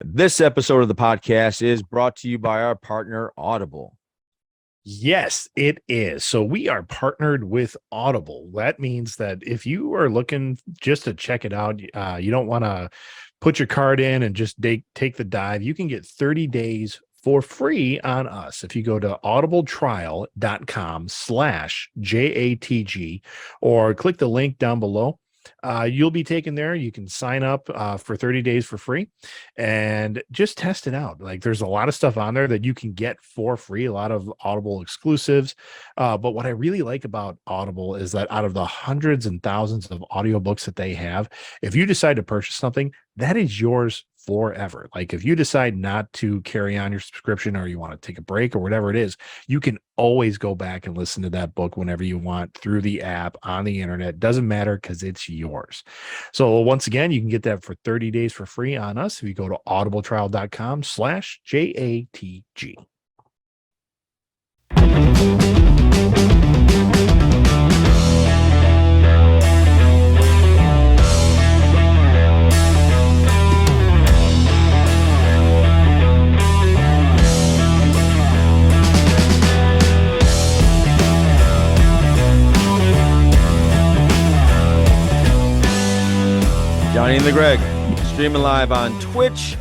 This episode of the podcast is brought to you by our partner, Audible. Yes, it is. So we are partnered with Audible. That means that if you are looking just to check it out, you don't want to put your card in and just take the dive. You can get 30 days for free on us. If you go to audibletrial.com/JATG or click the link down below, you'll be taken there. You can sign up for 30 days for free and just test it out. Like there's a lot of stuff on there that you can get for free, a lot of Audible exclusives. But what I really like about Audible is that out of the hundreds and thousands of audiobooks that they have, if you decide to purchase something, that is yours forever. Like if you decide not to carry on your subscription or you want to take a break or whatever it is, you can always go back and listen to that book whenever you want through the app on the internet. Doesn't matter because it's yours. So once again, you can get that for 30 days for free on us if you go to audibletrial.com/JATG. Johnny and the Greg, streaming live on Twitch.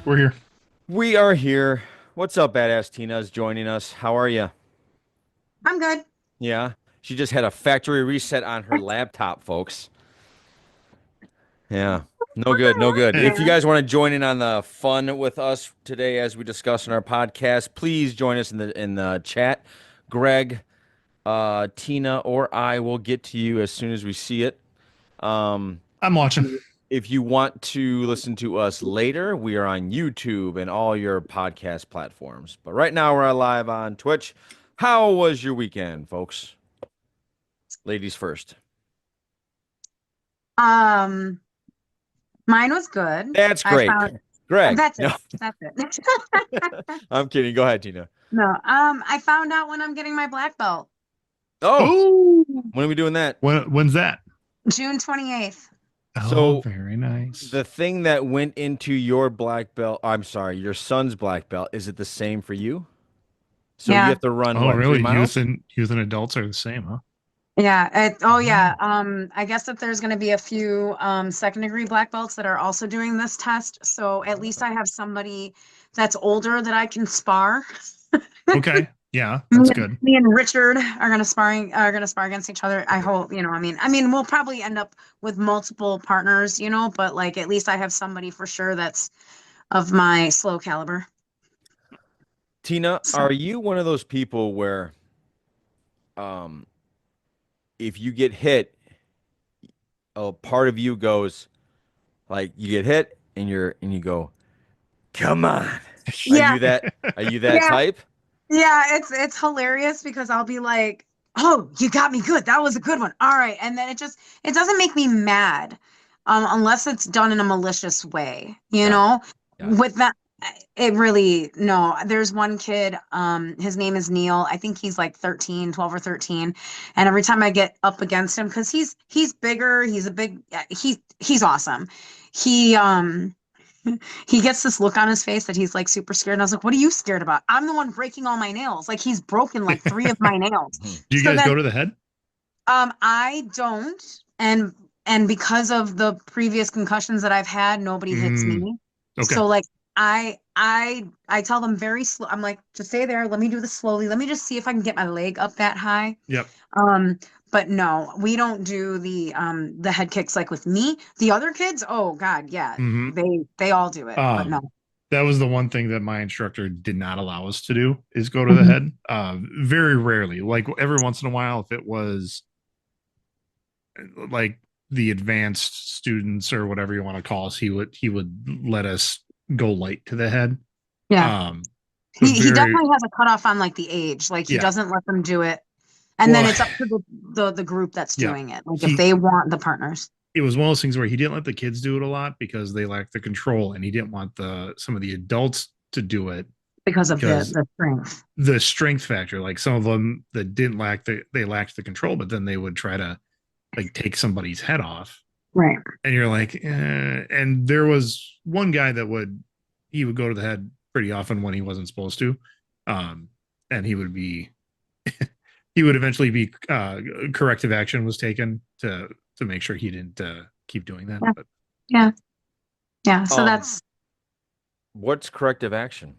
We're here. We are here. What's up, Badass Tina is joining us. How are you? I'm good. Yeah, she just had a factory reset on her laptop, folks. Yeah, no good, no good. If you guys want to join in on the fun with us today as we discuss in our podcast, please join us in the chat. Greg, Tina, or I will get to you as soon as we see it. I'm watching. If you want to listen to us later, we are on YouTube and all your podcast platforms. But right now we're live on Twitch. How was your weekend, folks? Ladies first. Mine was good. That's great. Greg. That's No. it. That's it. I'm kidding. Go ahead, Tina. No. I found out when I'm getting my black belt. Oh, when are we doing that? When's that? June 28th. So, very nice. The thing that went into your black belt, I'm sorry, your son's black belt, is it the same for you? So Yeah. you have to run, Oh, what, 3 really? miles? Youth and adults are the same, huh? Yeah. Yeah. I guess that there's going to be a few second degree black belts that are also doing this test. So at least I have somebody that's older that I can spar. Okay. Yeah, that's good. Me and Richard are gonna spar against each other. I hope, I mean, we'll probably end up with multiple partners, but like at least I have somebody for sure that's of my slow caliber. Tina, are you one of those people where if you get hit, a part of you goes like you get hit and you go, come on. Yeah. Are you that Yeah. type? Yeah, it's hilarious because I'll be like, "Oh, you got me good. That was a good one. All right." And then it doesn't make me mad, unless it's done in a malicious way, you know? Yeah. With that, it really, no. There's one kid, his name is Neil. I think he's like 12 or 13. And every time I get up against him, because he's bigger, he's awesome. He gets this look on his face that he's like super scared. And I was like, what are you scared about? I'm the one breaking all my nails. Like he's broken like 3 of my nails. Do you guys go to the head? I don't. And because of the previous concussions that I've had, nobody hits me. Okay. So like I tell them very slow. I'm like, just stay there. Let me do this slowly. Let me just see if I can get my leg up that high. Yep. But no, we don't do the head kicks like with me. The other kids, oh God, yeah, they all do it. But no. That was the one thing that my instructor did not allow us to do is go to the head. Very rarely, like every once in a while, if it was like the advanced students or whatever you want to call us, he would let us go light to the head. Yeah. He definitely has a cutoff on like the age. Like he doesn't let them do it. And then it's up to the group that's doing it. Like if they want the partners. It was one of those things where he didn't let the kids do it a lot because they lacked the control, and he didn't want some of the adults to do it because of the strength. The strength factor. Like some of them that they lacked the control, but then they would try to like take somebody's head off. Right. And you're like, and there was one guy that would he would go to the head pretty often when he wasn't supposed to. And he would be he would eventually be corrective action was taken to make sure he didn't keep doing that. Yeah. But Yeah. So Um, that's What's corrective action?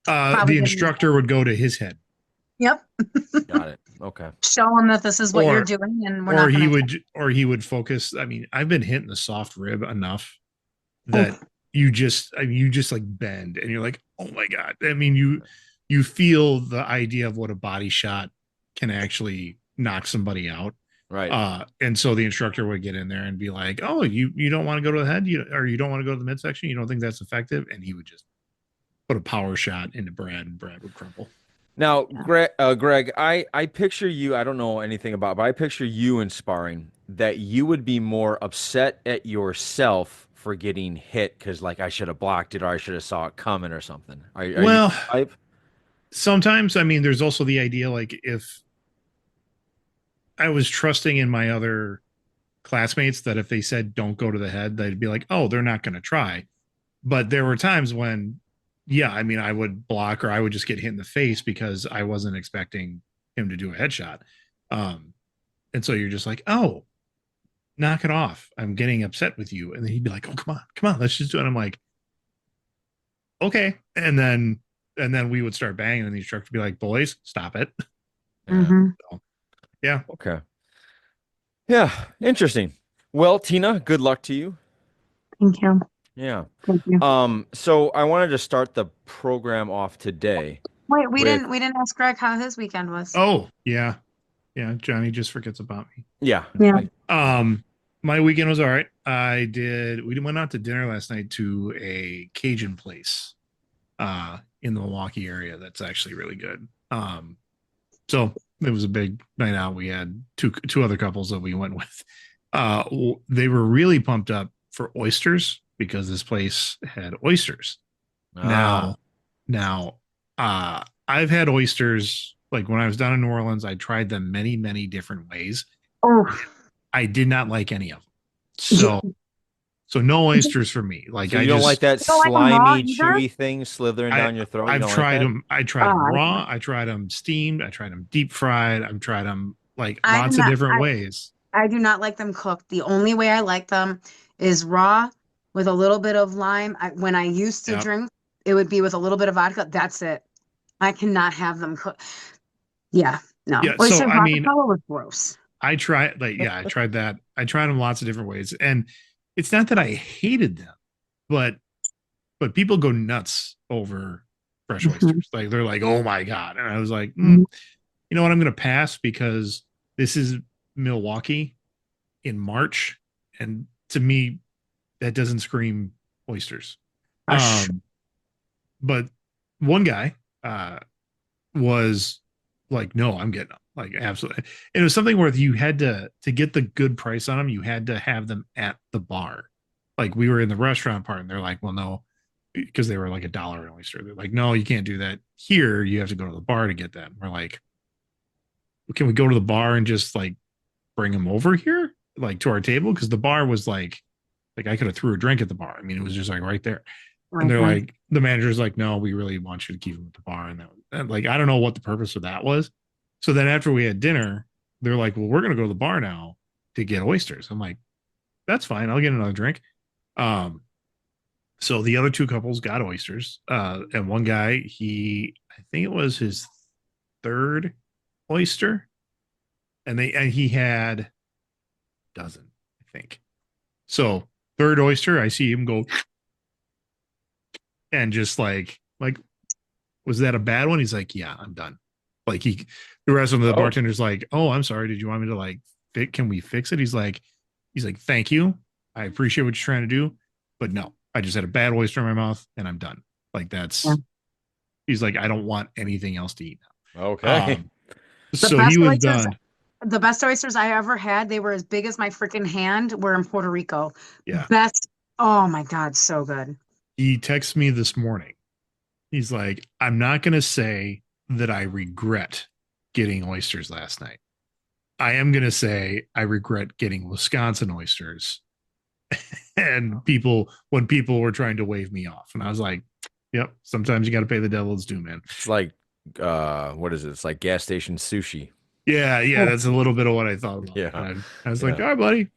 probably the gonna- instructor would go to his head, Yep. Got it. Okay. Show them that this is what you're Or- doing, and we're or not he going to. would focus. I mean, I've been hitting the soft rib enough that you just like bend and you're like, oh my god. I mean, you feel the idea of what a body shot can actually knock somebody out. Right. And so the instructor would get in there and be like, oh, you don't want to go to the head, or you don't want to go to the midsection, you don't think that's effective, and he would just put a power shot into Brad, and Brad would crumple. Now, Greg, I picture you, I don't know anything about, but I picture you in sparring that you would be more upset at yourself for getting hit because like I should have blocked it or I should have saw it coming or something. Are you Well, the type? sometimes, I mean, there's also the idea like if I was trusting in my other classmates that if they said don't go to the head, they'd be like, oh, they're not going to try. But there were times when, yeah, I mean, I would block or I would just get hit in the face because I wasn't expecting him to do a headshot. And so you're just like, oh, knock it off. I'm getting upset with you. And then he'd be like, oh, come on, let's just do it. And I'm like, okay. And then we would start banging and the instructor would be like, boys, stop it. Yeah. Mhm. So, yeah. Okay. Yeah. Interesting. Well, Tina, good luck to you. Thank you. Yeah. Thank you. So I wanted to start the program off today. Wait, we with- didn't ask Greg how his weekend was. Oh, yeah. Yeah. Johnny just forgets about me. Yeah. Yeah. My weekend was all right. We went out to dinner last night to a Cajun place in the Milwaukee area that's actually really good. So it was a big night out. We had two other couples that we went with. They were really pumped up for oysters because this place had oysters. Ah, Now, I've had oysters like when I was down in New Orleans. I tried them many, many different ways. Oh, I did not like any of them. So no oysters for me. Like so I you don't just, like that You don't like 'em raw slimy, either? chewy thing slithering down your throat? You I've don't like tried that? them. I tried them Oh, I raw. I tried them steamed. I tried them deep fried. I've tried them like I do lots of not- different I- ways. I do not like them cooked. The only way I like them is raw with a little bit of lime. When I used to Yep. drink, it would be with a little bit of vodka. That's it. I cannot have them cooked. Yeah, no. Yeah, so, Oyster I mean- vodka was gross. I tried I tried that. I tried them lots of different ways. And it's not that I hated them, but people go nuts over fresh Mhm. oysters. Like they're like, oh my God. And I was like, Mhm. you know what? I'm gonna pass because this is Milwaukee in March. And to me, that doesn't scream oysters. Gosh. But one guy was like, no, I'm getting them. Like absolutely. And it was something where you had to get the good price on them, you had to have them at the bar. Like we were in the restaurant part and they're like, well, no, because they were like $1 an oyster. They're like, no, you can't do that here. You have to go to the bar to get them. We're like, can we go to the bar and just like bring them over here, like to our table? Because the bar was like I could have threw a drink at the bar. I mean, it was just like right there. And they're Okay. like, the manager's like, no, we really want you to keep them at the bar. And like, I don't know what the purpose of that was. So then after we had dinner, they're like, well, we're going to go to the bar now to get oysters. I'm like, that's fine. I'll get another drink. So the other two couples got oysters. And one guy, I think it was his third oyster. And he had a dozen, I think. So third oyster, I see him go and just like, was that a bad one? He's like, yeah, I'm done. Like the rest of the bartender's like, oh, I'm sorry. Did you want me to like can we fix it? He's like, thank you. I appreciate what you're trying to do, but no, I just had a bad oyster in my mouth and I'm done. Like that's, he's like, I don't want anything else to eat now. Okay. So best he was oysters- done. The best oysters I ever had, they were as big as my freaking hand, were in Puerto Rico. Yeah. Best. Oh my God, so good. He texts me this morning. He's like, I'm not going to say that I regret getting oysters last night. I am going to say I regret getting Wisconsin oysters and when people were trying to wave me off. And I was like, Yep. Sometimes you got to pay the devil's due, man. It's like what is it? It's like gas station sushi. Yeah, yeah, that's a little bit of what I thought about. Yeah. I was like, Yeah. all right, buddy.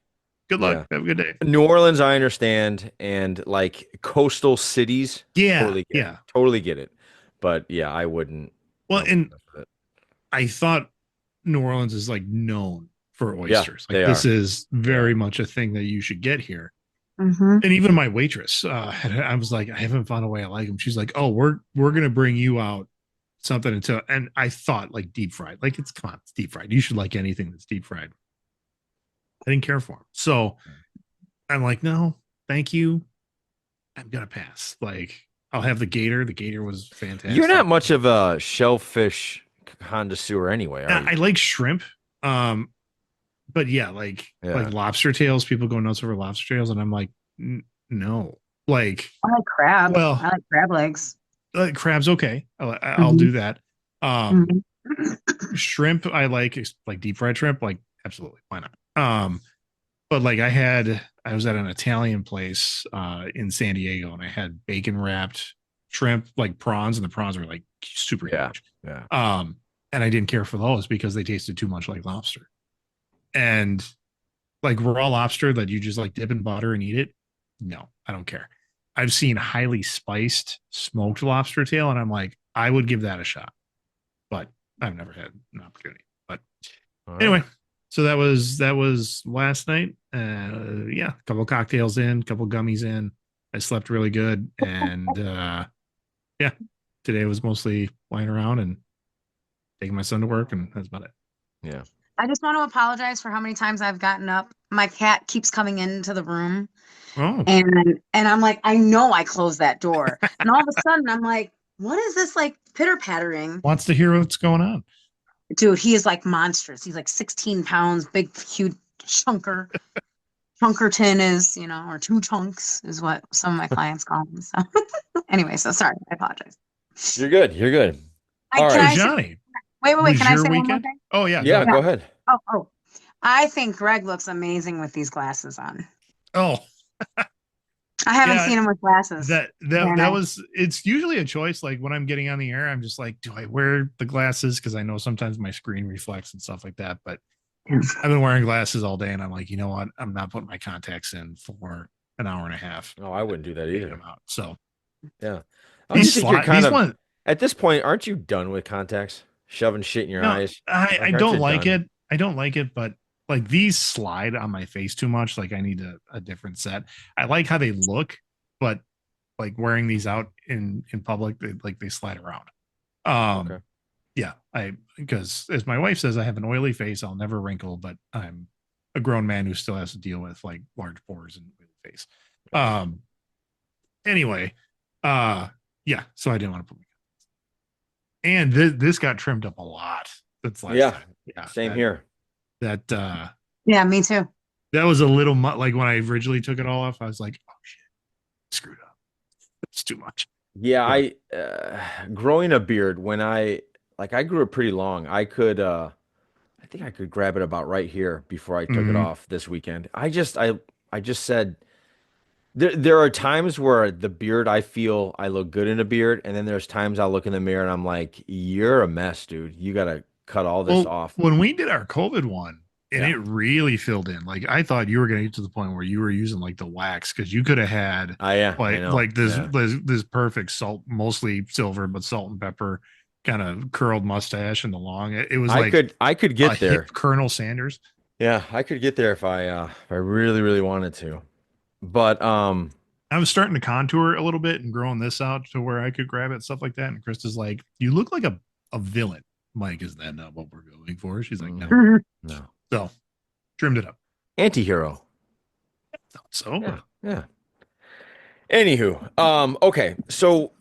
Good luck. Yeah. Have a good day. New Orleans, I understand, and like coastal cities, Yeah, totally get it. yeah. Totally get it. But yeah, I wouldn't. I Well, wouldn't and mess with it. I thought New Orleans is like known for Yeah, oysters. Like they this are. is very much a thing that you should get here. Mm-hmm. And even my waitress, I was like, I haven't found a way I like them. She's like, oh, we're gonna bring you out something until, and I thought like deep fried, like come on, it's deep fried. You should like anything that's deep fried. I didn't care for them, so I'm like, no, thank you. I'm gonna pass. Like, I'll have the gator. The gator was fantastic. You're not much of a shellfish connoisseur anyway, are you? I like shrimp. But yeah, like lobster tails. People go nuts over lobster tails, and I'm like, no. Like, I like crab. Well, I like crab legs. Crab's okay. I'll do that. Mhm. Shrimp, I like deep fried shrimp. Like, absolutely, why not? But like I was at an Italian place in San Diego, and I had bacon wrapped shrimp, like prawns, and the prawns were like super huge. Yeah. And I didn't care for those because they tasted too much like lobster. And like raw lobster that you just like dip in butter and eat it, no, I don't care. I've seen highly spiced smoked lobster tail, and I'm like, I would give that a shot, but I've never had an opportunity. But anyway, so that was last night. Yeah, a couple cocktails in, a couple gummies in. I slept really good, and yeah, today was mostly lying around and taking my son to work, and that's about it. Yeah. I just want to apologize for how many times I've gotten up. My cat keeps coming into the room, and I'm like, I know I closed that door, and all of a sudden I'm like, what is this like pitter pattering? Wants to hear what's going on. Dude, he is like monstrous. He's like 16 pounds, big, huge chunker. Chunkerton is, or two chunks is what some of my clients call him. So anyway, so sorry, I apologize. You're good. You're good. All right, Johnny. Wait. Can I say one more thing? Oh yeah. Yeah, go ahead. Oh. I think Greg looks amazing with these glasses on. Oh. I haven't seen him with glasses. That was, it's usually a choice. Like when I'm getting on the air, I'm just like, do I wear the glasses? Because I know sometimes my screen reflects and stuff like that. But I've been wearing glasses all day, and I'm like, you know what? I'm not putting my contacts in for an hour and a half. Oh, I wouldn't do that either. So yeah, at this point, aren't you done with contacts? Shoving shit in your eyes. I don't like it. I don't like it, but like these slide on my face too much. Like I need a different set. I like how they look, but like wearing these out in public, they slide around. Okay. Yeah, because as my wife says, I have an oily face. I'll never wrinkle, but I'm a grown man who still has to deal with like large pores and oily face. Anyway, yeah, so I didn't want to put my, and this got trimmed up a lot. That's last time. Yeah, same here. Yeah, me too. That was a little like when I originally took it all off, I was like, oh shit, screwed up. It's too much. Yeah, I growing a beard when I grew it pretty long. I think I could grab it about right here before I took it off this weekend. I just said there are times where the beard, I feel I look good in a beard, and then there's times I'll look in the mirror and I'm like, you're a mess, dude. You gotta cut all this off. When we did our COVID one, and it really filled in. Like I thought you were going to get to the point where you were using like the wax, because you could have had this perfect salt, mostly silver, but salt and pepper kind of curled mustache and the long. It was I could get there, Colonel Sanders. Yeah, I could get there if I really really wanted to, but I was starting to contour a little bit and growing this out to where I could grab it, stuff like that. And Krista's like, "You look like a villain." Mike, is that not what we're going for? She's like, no. So trimmed it up. Anti-hero. Thought so. Yeah. Anywho, okay. So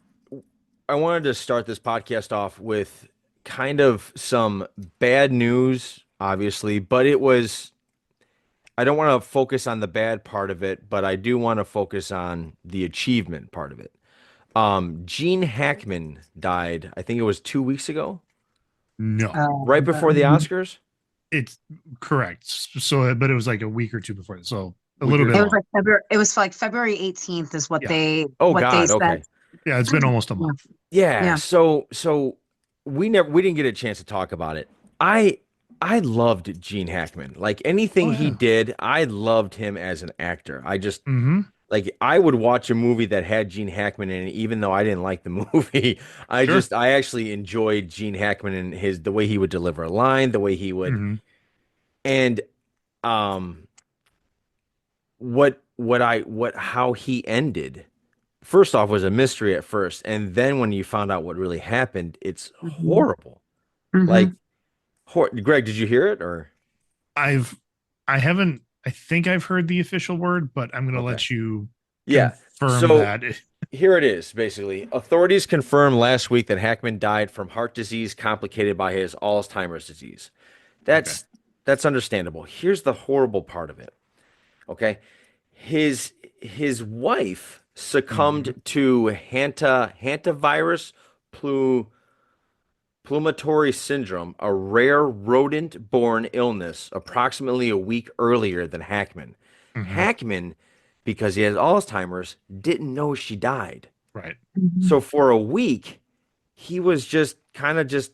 I wanted to start this podcast off with kind of some bad news, obviously, but I don't want to focus on the bad part of it, but I do want to focus on the achievement part of it. Gene Hackman died, I think it was 2 weeks ago. No. Right before the Oscars? It's correct. So, but it was like a week or two before that. So a little bit. It was like February 18th is what they said. Okay. Yeah, it's been almost a month. Yeah. Yeah. So we didn't get a chance to talk about it. I loved Gene Hackman. Like anything Oh he yeah. did, I loved him as an actor. I just Mm-hmm. like I would watch a movie that had Gene Hackman in it, even though I didn't like the movie. Sure. I actually enjoyed Gene Hackman and the way he would deliver a line, the way he would Mm-hmm. and um what how he ended. First off was a mystery at first, and then when you found out what really happened, it's Hmm. horrible. Hmm. Like Greg, did you hear it or I've I haven't I think I've heard the official word, but I'm gonna okay. let you Yeah. confirm So that. here it is, basically. Authorities confirmed last week that Hackman died from heart disease complicated by his Alzheimer's disease. Okay. That's that's understandable. Here's the horrible part of it. Okay. His wife Mm-hmm. succumbed to hantavirus plu, plumatory syndrome, a rare rodent-borne illness, approximately a week earlier than Hackman. Mm-hmm. Hackman, because he has Alzheimer's, didn't know she died. Right. Hmm. So for a week, he was just kind of just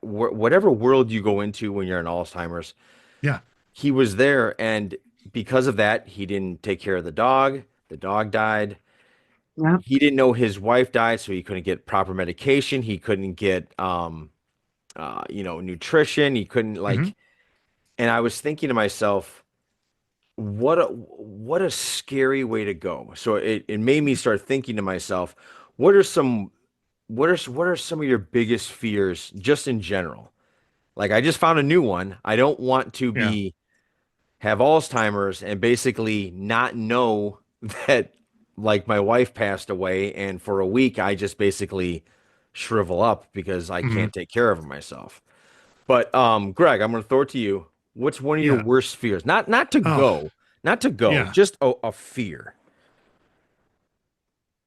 whatever world you go into when you're in Alzheimer's, Yeah. he was there, and because of that, he didn't take care of the dog. The dog died. Yep. He didn't know his wife died, so he couldn't get proper medication. He couldn't get nutrition. He couldn't Mm-hmm. like, and I was thinking to myself, what a scary way to go. So it made me start thinking to myself, what are some what are some of your biggest fears just in general? Like I just found a new one. I don't want to Yeah. be have Alzheimer's and basically not know that like my wife passed away and for a week I just basically shrivel up because I Mm-hmm. can't take care of myself. But Greg, I'm going to throw it to you. What's one of your Yeah. worst fears? Not to Oh, go, not to go, yeah. just a fear.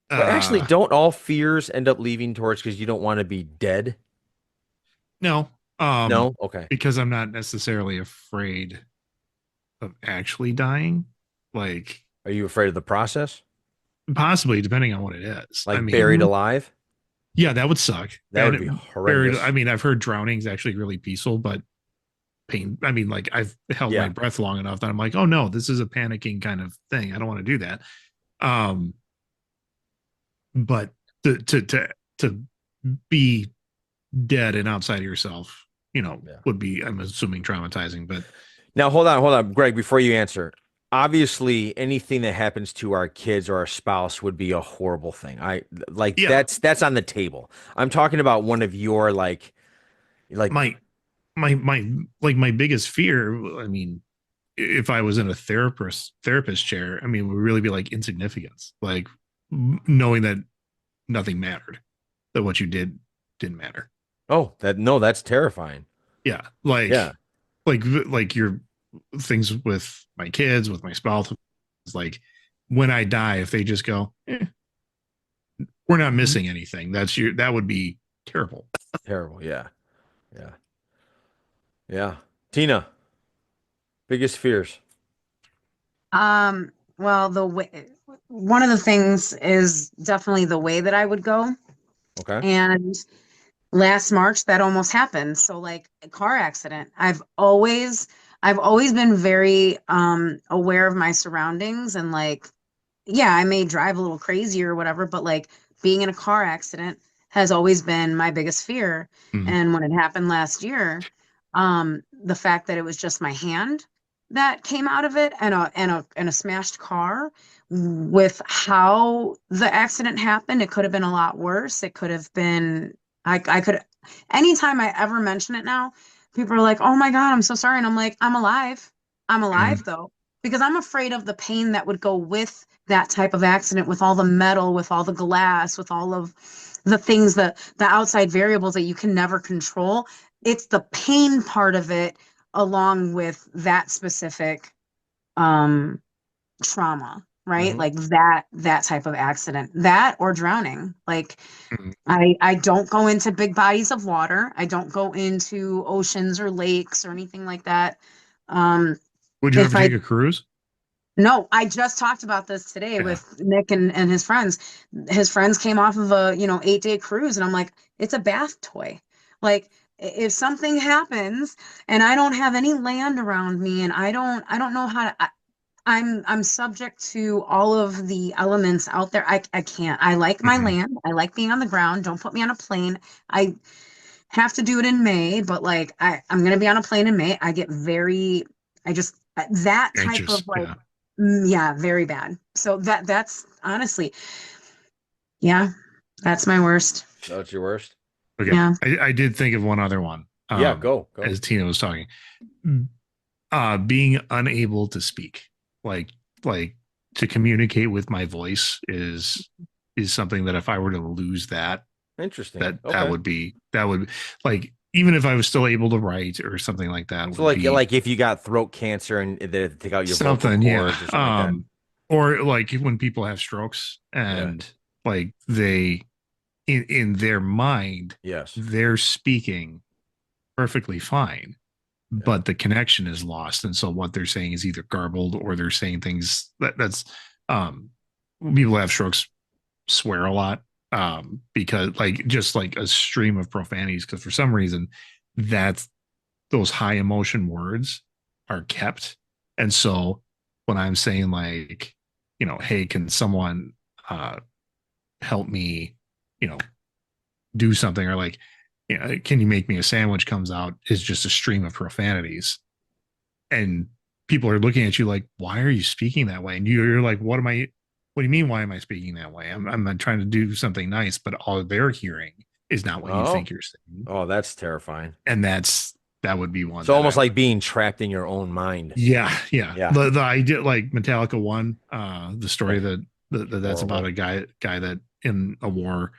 But actually, Uh, don't all fears end up leaving towards because you don't want to be dead? no. Um, No? Okay. because I'm not necessarily afraid of actually dying. Like Are you afraid of the process? possibly depending on what it is. I Like mean, buried Hmm. alive? yeah, that would suck. That would be And buried, I horrendous. mean, I've heard drowning is actually really peaceful, but pain. I mean, like I've held my Yeah. breath long enough that I'm like, oh no, this is a panicking kind of thing. I don't want to do that. Um, but to be dead and outside of yourself, Yeah. would be, I'm assuming, traumatizing. But Now, hold on, Greg, before you answer. Obviously, anything that happens to our kids or our spouse would be a horrible thing. I like yeah, that's on the table. I'm talking about one of your like my my like my biggest fear. I mean, if I was in a therapist chair, I mean, would really be like insignificance, like knowing that nothing mattered, that what you did didn't matter. oh, that no, that's terrifying. Yeah, Yeah. like your things with my kids, with my spouse, is like when I die, if they just go, we're not missing anything. That would be terrible. Terrible. Yeah. Yeah. Yeah. Tina, biggest fears. Well, the way one of the things is definitely the way that I would go. Okay. And last March that almost happened. So like a car accident. I've always been very aware of my surroundings and like yeah, I may drive a little crazy or whatever, but like being in a car accident has always been my biggest fear. Mhm. And when it happened last year, the fact that it was just my hand that came out of it and a smashed car with how the accident happened, it could have been a lot worse. It could have been I could anytime I ever mention it now, people are like, "Oh my God, I'm so sorry." And I'm like, "I'm alive. I'm Mhm. alive though." Because I'm afraid of the pain that would go with that type of accident, with all the metal, with all the glass, with all of the things that the outside variables that you can never control. It's the pain part of it along with that specific um trauma, right? Hmm. Like that type of accident, that or drowning. Like Mhm. I don't go into big bodies of water. I don't go into oceans or lakes or anything like that. Um Would you if ever I take a cruise? No, I just talked about this today Yeah. with Nick and his friends. His friends came off of a, 8-day cruise, and I'm like, it's a bath toy. Like, if something happens and I don't have any land around me and I don't know how to, I'm subject to all of the elements out there. I can't. I like my Mhm. land. I like being on the ground. Don't put me on a plane. I have to do it in May, but like I'm gonna be on a plane in May. I get very, I just that type Anxious. of like, Yeah. yeah, very bad. So that's honestly, yeah, that's my worst. That's your worst. Okay. Yeah. I did think of one other one. Yeah, go. As Tina was talking, being unable to speak, like like to communicate with my voice is something that if I were to lose that, Interesting. that Okay. that would like even if I was still able to write or something like that So would be like if you got throat cancer and they take out your vocal something, yeah. cords or something like that. Or like when people have strokes Yeah. and like they in their mind Yes. they're speaking perfectly fine, Yeah. but the connection is lost, and so what they're saying is either garbled or they're saying things that's um people who have strokes swear a lot, because like just like a stream of profanities, because for some reason that's those high emotion words are kept. And so when I'm saying like, hey, can someone help me, you know, do something, or like, can you make me a sandwich, comes out is just a stream of profanities. And people are looking at you like, why are you speaking that way? And you're like, what do you mean? Why am I speaking that way? I'm not trying to do something nice, but all they're hearing is not what you Oh. think you're saying. Oh, that's terrifying. And that would be one So that I almost would. like being trapped in your own mind. Yeah, yeah. Yeah. The idea like Metallica one, the story Oh, that's about horrible. a guy that in a war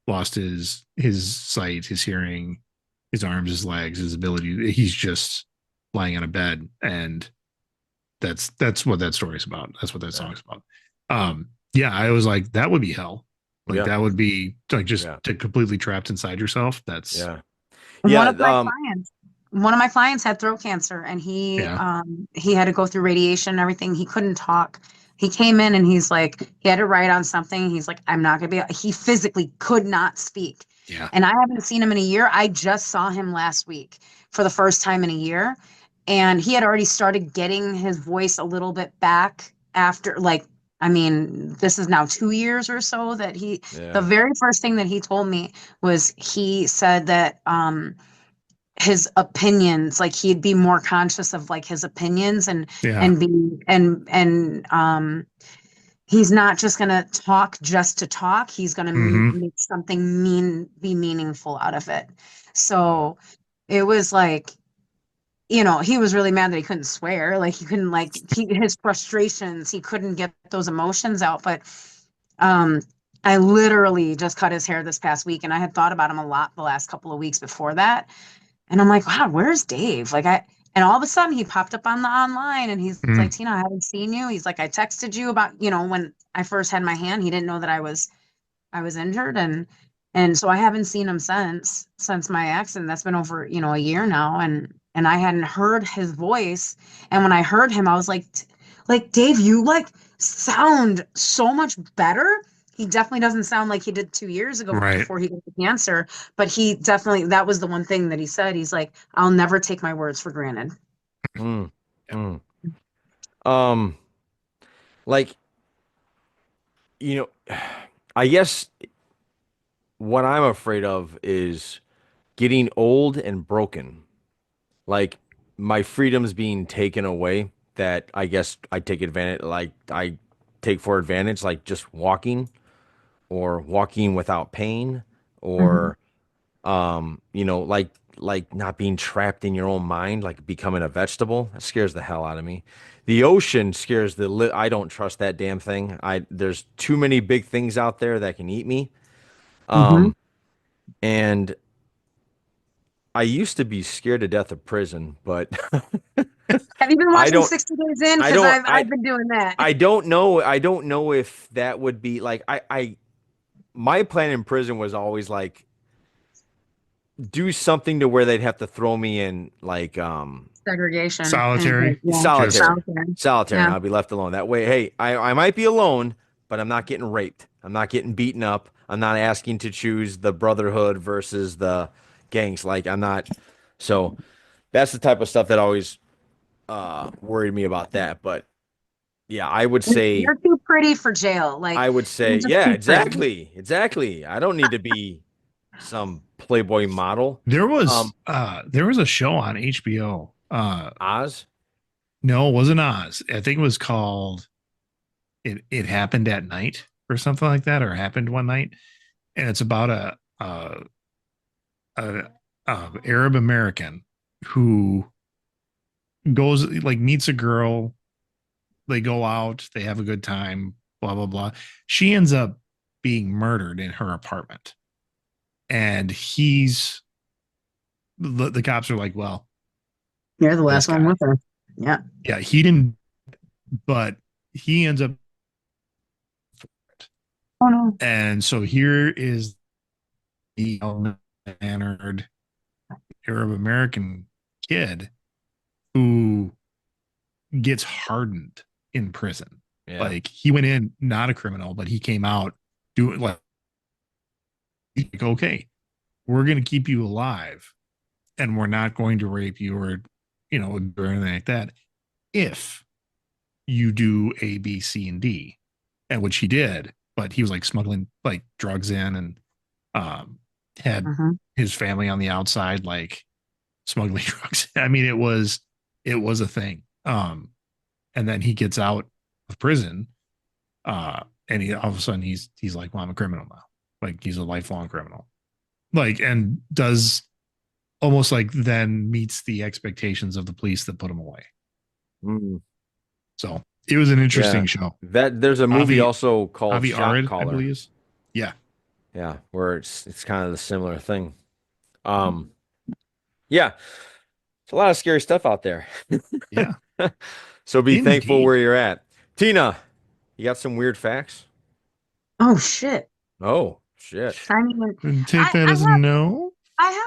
lost his sight, his hearing, his arms, his legs, his ability. He's just lying on a bed, and that's what that story's about. That's what that Yeah. song's about. Yeah, I was like, that would be hell. Like Yeah. that would be like just Yeah. to completely trapped inside yourself. That's Yeah. One Yeah. of my clients, one of my clients had throat cancer, and yeah, he had to go through radiation and everything. He couldn't talk. He came in and he's like, he had to write on something. He's like, I'm not gonna be, he physically could not speak. yeah, And I haven't seen him in a year. I just saw him last week for the first time in a year. And he had already started getting his voice a little bit back after, like, I mean, this is now 2 years or so that the Yeah. very first thing that he told me was he said that his opinions, like he'd be more conscious of like his opinions yeah. and be and he's not just gonna talk just to talk. He's gonna Mm-hmm. make something be meaningful out of it. So it was like, he was really mad that he couldn't swear, like he couldn't like his frustrations, he couldn't get those emotions out. But um I literally just cut his hair this past week, and I had thought about him a lot the last couple of weeks before that. And I'm like, wow, where's Dave? And all of a sudden he popped up on the online, and he's like, Mm-hmm. Tina, I haven't seen you. He's like, I texted you about, when I first had my hand. He didn't know that I was injured. And so I haven't seen him since my accident. That's been over, a year now. And I hadn't heard his voice. And when I heard him, I was like, Dave, you like sound so much better. He definitely doesn't sound like he did 2 years ago Right. before he got the cancer, but he definitely, that was the one thing that he said. He's like, I'll never take my words for granted. Mm. Mm. Um, like, you know, I guess what I'm afraid of is getting old and broken. Like my freedom's being taken away that I guess I take advantage, like I take for advantage, like just walking or walking without pain Mhm. or like not being trapped in your own mind, like becoming a vegetable. That scares the hell out of me. The ocean scares I don't trust that damn thing. There's too many big things out there that can eat me. Mhm. And I used to be scared to death of prison, but Have you been I watching don't 60 Days In? I Because don't I've been doing that. I don't know. I don't know if that would be like I my plan in prison was always like do something to where they'd have to throw me in like Segregation. Solitary. Yeah. solitary. Solitary. Solitary, and Yeah. I'll be left alone. That way, hey, I might be alone, but I'm not getting raped. I'm not getting beaten up. I'm not asking to choose the brotherhood versus the gangs. Like I'm not. So that's the type of stuff that always worried me about that. But yeah, You're too pretty for jail. Like I would say, you're just yeah, too pretty. exactly. I don't need to be some Playboy model. There was a show on HBO. Oz. No, it wasn't Oz. I think it was called It Happened at Night or something like that, or Happened One Night. And it's about a, Arab American who goes, like, meets a girl. They go out, they have a good time, blah blah blah. She ends up being murdered in her apartment, and the cops are like, well, You're the this last one guy, with her. Yeah. yeah, he didn't, but he ends up. Oh no. And so here is the mannered Arab American kid who gets hardened in prison. Yeah. Like, he went in not a criminal, but he came out doing, like, okay, we're going to keep you alive, and we're not going to rape you or or anything like that if you do A, B, C, and D, and which he did. But he was like smuggling like drugs in, and had his family on the outside, like smuggling drugs. I mean, it was a thing. And then he gets out of prison, and he all of a sudden he's like, well, I'm a criminal now. Like, he's a lifelong criminal. Like, and does almost like then meets the expectations of the police that put him away. Mm. So it was an interesting show. That there's a movie also called Avi Shot Arad, I Caller. believe is. Yeah. Yeah, where it's kind of the similar thing. Yeah, it's a lot of scary stuff out there. Yeah. So be Indeed. thankful where you're at. Tina, you got some weird facts? Oh shit. Oh shit. I mean, Take that as a no. I have.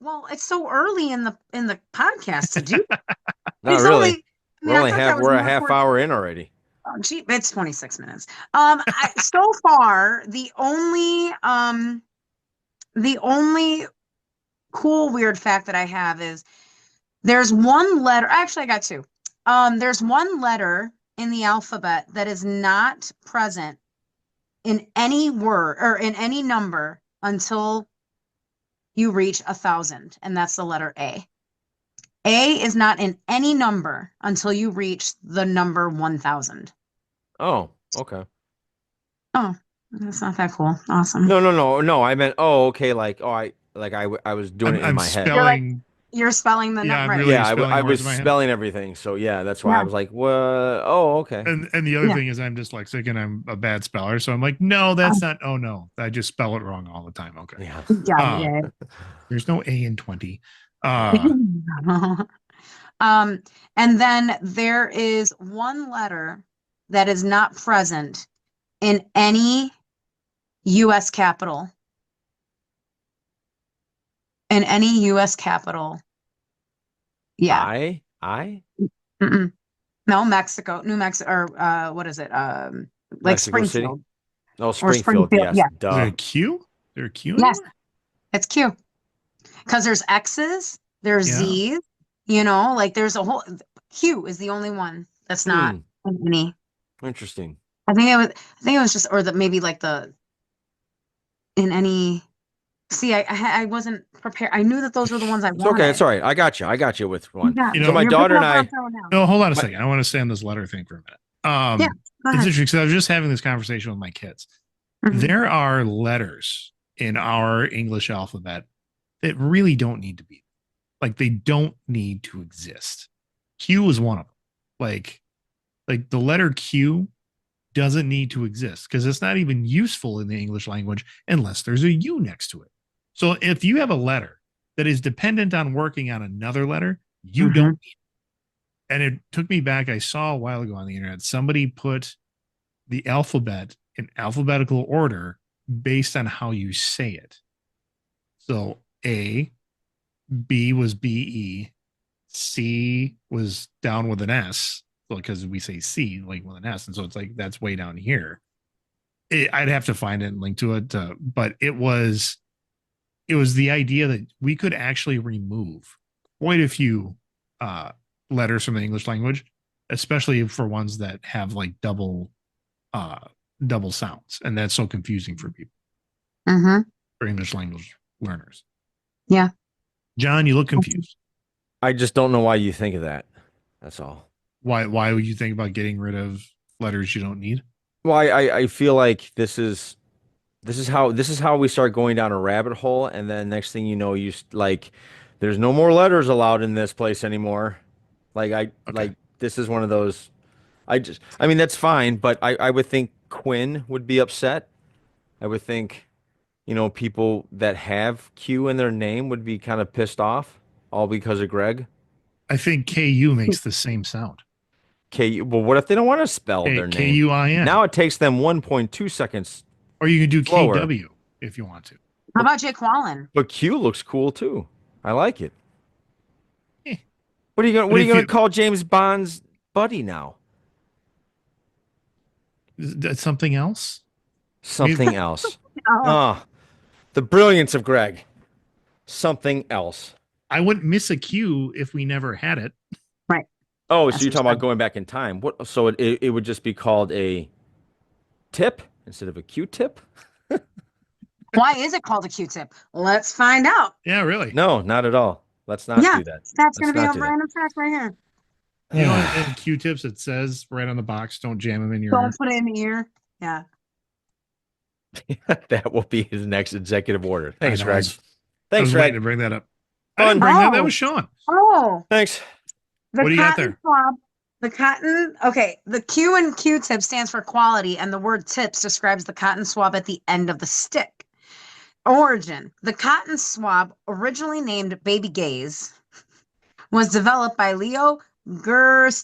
Well, it's so early in the podcast to do. Not It's really. only. I mean, I thought that was We're a more half towards- hour in already. Oh, gee, it's 26 minutes. So far, the only cool weird fact that I have is there's one letter. Actually, I got two. There's one letter in the alphabet that is not present in any word or in any number until you reach 1,000, and that's the letter A. A is not in any number until you reach the number 1,000. Oh, okay. Oh, that's not that cool. Awesome. No. I meant, oh, okay. I was doing it in I'm my head. spelling. You're spelling the Yeah, number. I'm really Yeah, spelling I words was in my head. spelling everything. So yeah, that's why I Yeah. was like, well, oh, okay. And the other Yeah. thing is I'm dyslexic and I'm a bad speller. So I'm like, no, that's not. Oh no, I just spell it wrong all the time. Okay. Yeah. Yeah. There's no A in 20. And then there is one letter that is not present in any U.S. capital. In any U.S. capital. Yeah. I? Mm-mm. No, Mexico, New Mexico, or what is it? Like Mexico City? Springfield. Oh, Or Springfield. Yes. Yeah. Is there Duh. a Q? Is there a Q? Yes. Anywhere? It's Q. Because there's X's, there's Yeah. Z's, like there's a whole Q is the only one that's not in any. Interesting. I think it was just, or that maybe like in any. See, I wasn't prepared. I knew that those were the ones I It's wanted. okay. It's all right. I got you with one. Yeah, So my you're daughter picking and up what I'm throwing down. No, hold on a My- second. I want to stay on this letter thing for a minute. Yeah, go It's ahead. interesting because I was just having this conversation with my kids. Mhm. There are letters in our English alphabet that really don't need to be. Like, they don't need to exist. Q is one of them. Like the letter Q doesn't need to exist because it's not even useful in the English language unless there's a U next to it. So if you have a letter that is dependent on working on another letter, you don't need it. And it took me back. I saw a while ago on the internet, somebody put the alphabet in alphabetical order based on how you say it. So A, B was BE, C was down with an S, because we say C like with an S, and so it's like that's way down here. I'd have to find it and link to it, but it was the idea that we could actually remove quite a few letters from the English language, especially for ones that have like uh, double sounds, and that's so confusing for people, Mm-hmm. for English language learners. Yeah. John, you look confused. I just don't know why you think of that. That's all. Why would you think about getting rid of letters you don't need? Well, I feel like this is how we start going down a rabbit hole, and then next thing you know, like there's no more letters allowed in this place anymore. Like this is one of those. I mean that's fine, but I would think Quinn would be upset. I would think, people that have Q in their name would be kind of pissed off, all because of Greg. I think KU makes the same sound. Well, what if they don't want to spell their name? KUIN. Now it takes them 1.2 seconds. Or you can do slower. KW if you want to. How about Jake Wallen? But Q looks cool too. I like it. Eh. What are you But gonna if you- call James Bond's buddy now? That's something else. Something else. Oh, Ah, the brilliance of Greg. Something else. I wouldn't miss a Q if we never had it. right. Oh, That's so you're talking what about going back in time. What? So it would just be called a tip instead of a Q-tip? Why is it called a Q-tip? Let's find out. Yeah, really. No, not at all. Let's not Yeah, do that. That's going Let's to be not a do that. random fact right here. You know, in Q-tips it says right on the box, don't jam them in your ear. Don't put it in the ear. Yeah. That will be his next executive order. Thanks, I know, I Greg. was Thanks, waiting Greg. to bring that up. I Fun. didn't bring that. That Oh. was Sean. Oh, Thanks. the What do you got cotton there? swab. The cotton. Okay. The Q in Q-tip stands for quality, and the word tips describes the cotton swab at the end of the stick. Origin. The cotton swab, originally named Baby Gaze, was developed by Leo Zhang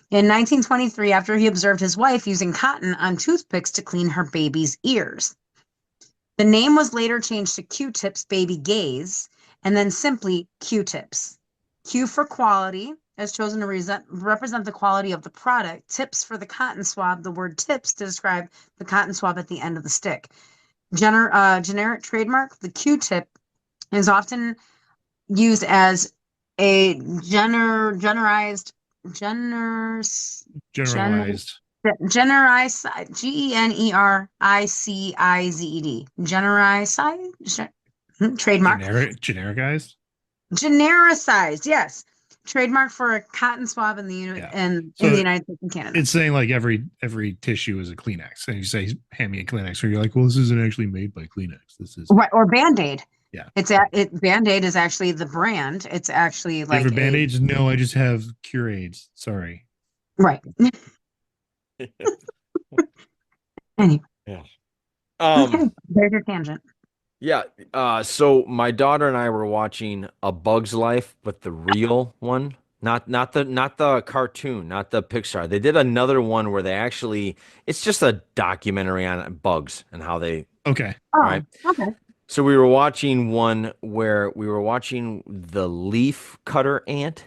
in 1923 after he observed his wife using cotton on toothpicks to clean her baby's ears. The name was later changed to Q-tips Baby Gaze, and then simply Q-tips. Q for quality, as chosen to represent the quality of the product. Tips for the cotton swab, the word tips to describe the cotton swab at the end of the stick. Generic trademark, the Q-tip is often used as a generalized Generalized. genericized trademark. Genericized. Genericized, yes. Trademark for a cotton swab in the Yeah. in So the United States and Canada. It's saying like every tissue is a Kleenex, and you say, "Hand me a Kleenex," or you're like, "Well, this isn't actually made by Kleenex. This is Right, or Band-Aid. Yeah. Band-Aid is actually the brand. It's actually like favorite Band-Aids." No, I just have Cure-Aids. Sorry. right. Anyway, Yeah. okay, there's your tangent. Yeah. So my daughter and I were watching A Bug's Life, but the real one, not the cartoon, not the Pixar. They did another one where it's just a documentary on bugs and how they. Okay. Oh, Right. okay. So we were watching one where we were watching the leaf cutter ant,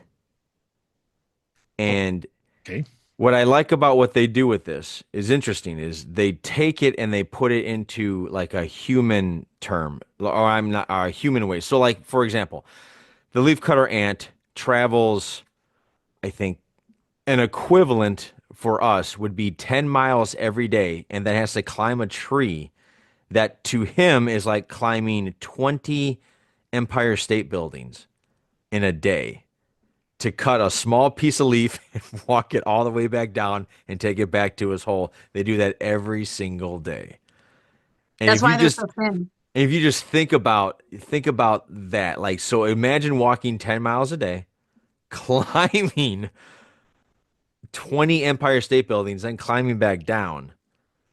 and Okay. what I like about what they do with this is interesting is they take it and they put it into like a human term, or I'm not a human way. So like, for example, the leafcutter ant travels, I think an equivalent for us would be 10 miles every day, and then has to climb a tree that to him is like climbing 20 Empire State Buildings in a day, to cut a small piece of leaf and walk it all the way back down and take it back to his hole. They do that every single day. And That's if why you they're just so thin. if you just think about that, like, so imagine walking 10 miles a day, climbing 20 Empire State Buildings, then climbing back down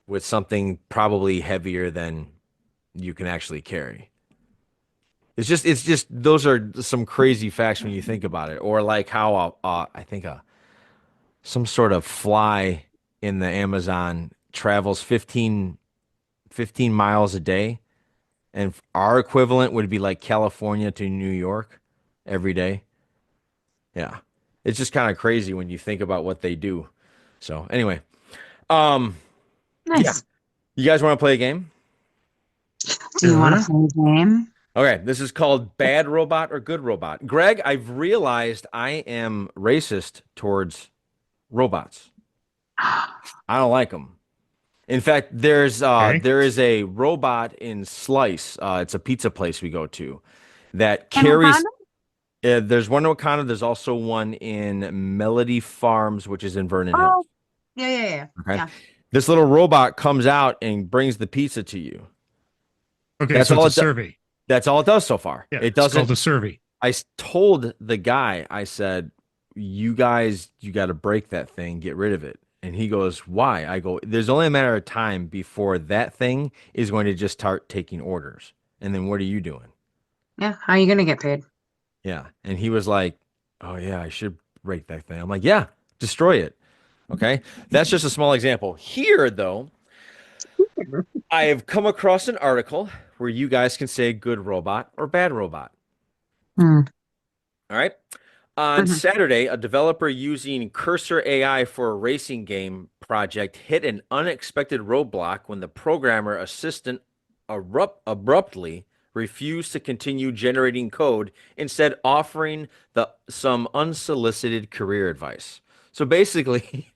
with something probably heavier than you can actually carry. It's just those are some crazy facts when you think about it. Or like how I think some sort of fly in the Amazon travels 15 15 miles a day. And our equivalent would be like California to New York every day. Yeah. It's just kind of crazy when you think about what they do. So anyway, um, yeah. Nice. You guys want to play a game? Do you want Sure. to play a game? Okay, this is called Bad Robot or Good Robot. Greg, I've realized I am racist towards robots. I don't like them. In fact, Okay. there is a robot in Slice. It's a pizza place we go to that And carries. Wakanda? There's one in Wakanda. There's also one in Melody Farms, which is in Vernon Hills. Oh, yeah. Okay, Yeah. this little robot comes out and brings the pizza to you. Okay. That's So all it's a it. survey. That's all it does so far. Yeah. It It's called doesn't. a survey. Told the guy, I said, you guys, you got to break that thing, get rid of it. And he goes, why? I go, there's only a matter of time before that thing is going to just start taking orders. And then what are you doing? Yeah. How are you gonna get paid? Yeah. And he was like, oh, yeah, I should break that thing. I'm like, yeah, destroy it. Okay. That's just a small example. Here, though, I have come across an article where you guys can say good robot or bad robot. Hmm. All right. On Mhm. Saturday, a developer using Cursor AI for a racing game project hit an unexpected roadblock when the programmer assistant abruptly refused to continue generating code, instead offering some unsolicited career advice. So basically,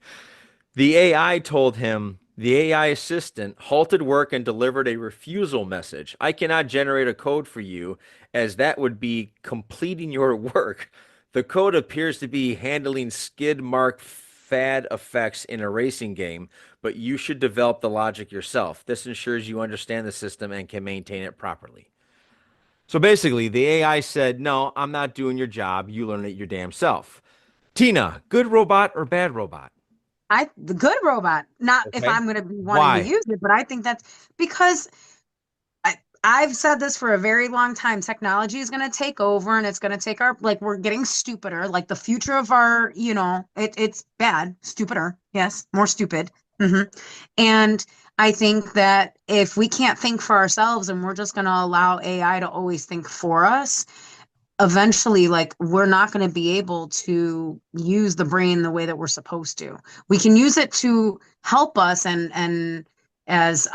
the AI told him, the AI assistant halted work and delivered a refusal message. I cannot generate a code for you, as that would be completing your work. The code appears to be handling skid mark fad effects in a racing game, but you should develop the logic yourself. This ensures you understand the system and can maintain it properly. So basically, the AI said, no, I'm not doing your job. You learn it your damn self. Tina, good robot or bad robot? The good robot, not if Okay. I'm gonna be wanting to Why? use it, but I think that's because I've said this for a very long time. Technology is going to take over and it's going to take our, like, we're getting stupider. Like the future of our, it's bad, stupider. Yes, more stupid. hmm And I think that if we can't think for ourselves and we're just going to allow AI to always think for us, eventually, like, we're not going to be able to use the brain the way that we're supposed to. We can use it to help us and as,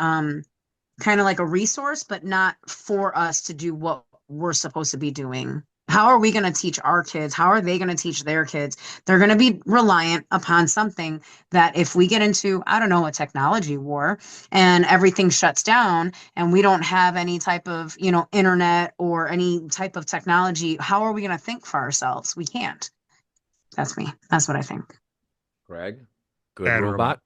kind of like a resource, but not for us to do what we're supposed to be doing. How are we going to teach our kids? How are they going to teach their kids? They're going to be reliant upon something that if we get into, I don't know, a technology war and everything shuts down and we don't have any type of, internet or any type of technology, how are we going to think for ourselves? We can't. That's me. That's what I think. Greg, good Bad robot. robot?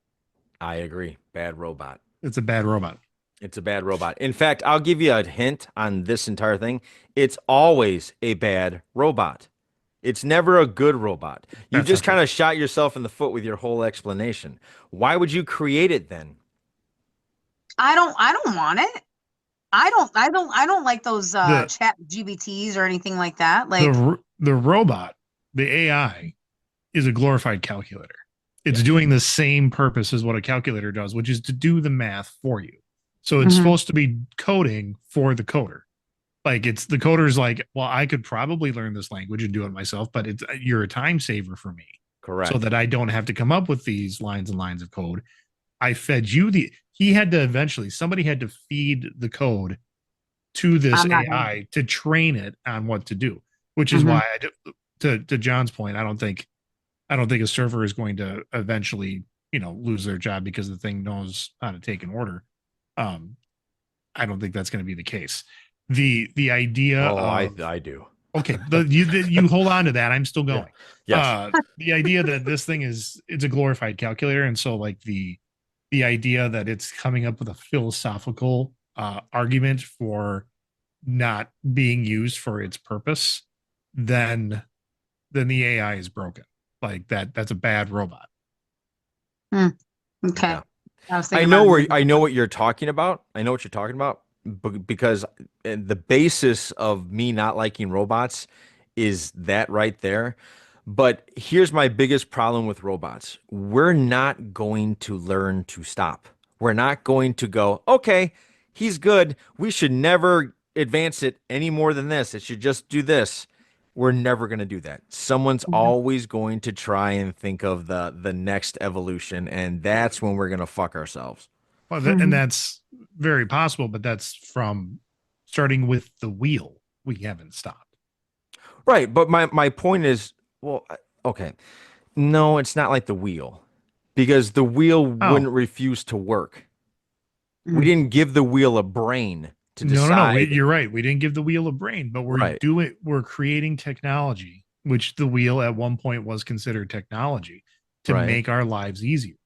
I agree. Bad robot. It's a bad robot. It's a bad robot. In fact, I'll give you a hint on this entire thing. It's always a bad robot. It's never a good robot. You That's not just true. kind of shot yourself in the foot with your whole explanation. Why would you create it then? I don't want it. I don't like those The chat GBTs or anything like that. the Like, the robot, the AI, is a glorified calculator. It's Yes. doing the same purpose as what a calculator does, which is to do the math for you. So it's mhm. supposed to be coding for the coder. Like it's the coder's like, well, I could probably learn this language and do it myself, but you're a time saver for me, so Correct. that I don't have to come up with these lines and lines of code. I fed you the. He had to eventually. Somebody had to feed the code to this I'm not gonna. AI to train it on what to do, which is Mhm. why to John's point, I don't think a server is going to eventually, lose their job because the thing knows how to take an order. Um, I don't think that's going to be the case. The idea Oh, of I do. okay, you hold on to that. I'm still Yeah. going. Yes. The idea that this thing it's a glorified calculator, and so like the idea that it's coming up with a philosophical argument for not being used for its purpose, then the AI is broken. Like that's a bad robot. Hmm. Okay. Yeah. I was thinking about it. I know what you're talking about. I know what you're talking about because the basis of me not liking robots is that right there. But here's my biggest problem with robots. We're not going to learn to stop. We're not going to go, okay, he's good. We should never advance it any more than this. It should just do this. We're never going to do that. Someone's always going to try and think of the next evolution, and that's when we're going to fuck ourselves. Well, and Mhm. that's very possible, but that's from starting with the wheel. We haven't stopped. Right, but my point is, well, okay. No, it's not like the wheel because the wheel Oh, wouldn't refuse to work. We Mhm. didn't give the wheel a brain to no. decide. You're right. We didn't give the wheel a brain, but Right, we're creating technology, which the wheel at one point was considered technology to right, make our lives easier.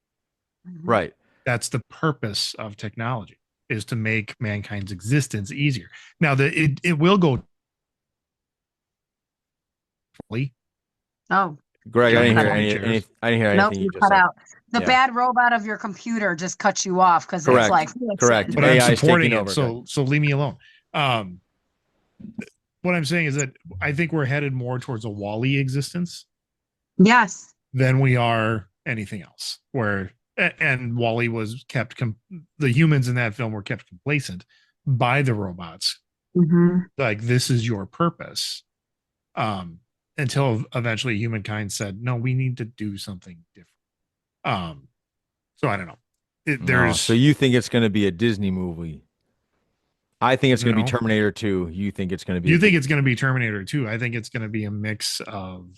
Mhm. right. That's the purpose of technology, is to make mankind's existence easier. Now it will go Oh, Greg, I you didn't cut hear out. I didn't hear Nope, anything you you just cut said. out. The Yeah, bad robot of your computer just cut you off because it's correct, like, correct. listen. but I'm AI is taking supporting it. over, Greg. So leave me alone. Um, what I'm saying is that I think we're headed more towards a Wally existence Yes. than we are anything else. And Wally was the humans in that film were kept complacent by the robots. Hmm. Like, this is your purpose. Um, until eventually humankind said, no, we need to do something different. Um, so I don't know. No, so you think it's going to be a Disney movie? I think it's going to be No, Terminator 2. You think it's going to be a you think Disney? it's going to be Terminator 2? I think it's going to be a mix of,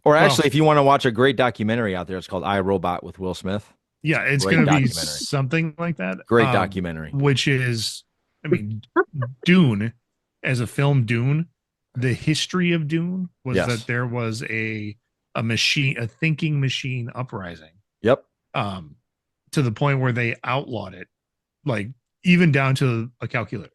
Or well, actually, if you want to watch a great documentary out there, it's called I, Robot with Will Smith. yeah, it's Great going to be documentary. something like that. Great documentary. Which is, I mean, Dune as a film, Dune, the history of Dune was that Yes. there was a machine, a thinking machine uprising, Yep. um, to the point where they outlawed it, like even down to a calculator.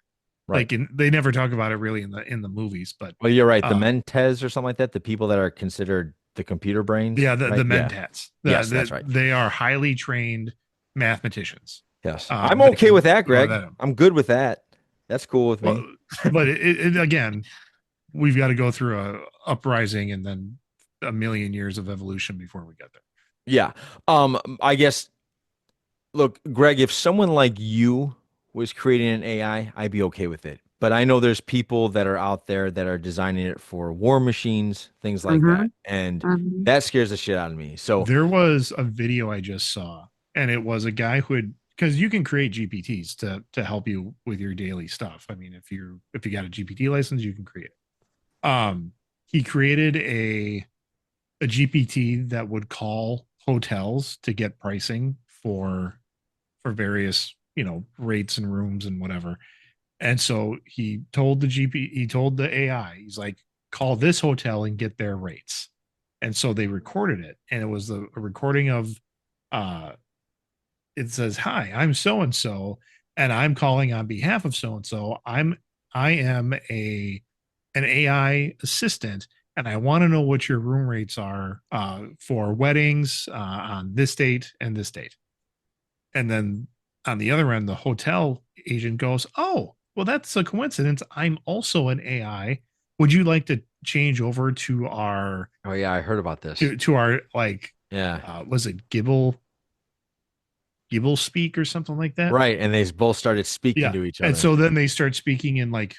Right. They never talk about it really in the movies, but Well, you're right. The uh, Mentes or something like that. The people that are considered the computer brains, yeah, the right? Yeah. mentats, Yes, that's right. they are highly trained mathematicians. Yes. I'm That okay can with that, do all Greg. that. I'm good with that. That's cool with Well, me. but again, we've got to go through a uprising and then a million years of evolution before we get there. Yeah. I guess look, Greg, if someone like you was creating an AI, I'd be okay with it. But I know there's people that are out there that are designing it for war machines, things like Hmm. that. And Hmm. that scares the shit out of me. So, There was a video I just saw, and it was a guy who had, because you can create GPTs to help you with your daily stuff. I mean, if you got a GPT license, you can create it. He created a GPT that would call hotels to get pricing for various, rates and rooms and whatever. And so he told the AI, he's like, call this hotel and get their rates. And so they recorded it, and it was a recording of, uh it says, "Hi, I'm so and so, and I'm calling on behalf of so and so. I am an AI assistant, and I want to know what your room rates are for weddings on this date and this date." And then on the other end, the hotel agent goes, "Oh, well, that's a coincidence. I'm also an AI. Would you like to change over to our oh yeah, I heard about this. to our like Yeah. was it Gibble speak or something like that?" Right. And they both started speaking Yeah. to each And other. so then they start speaking in like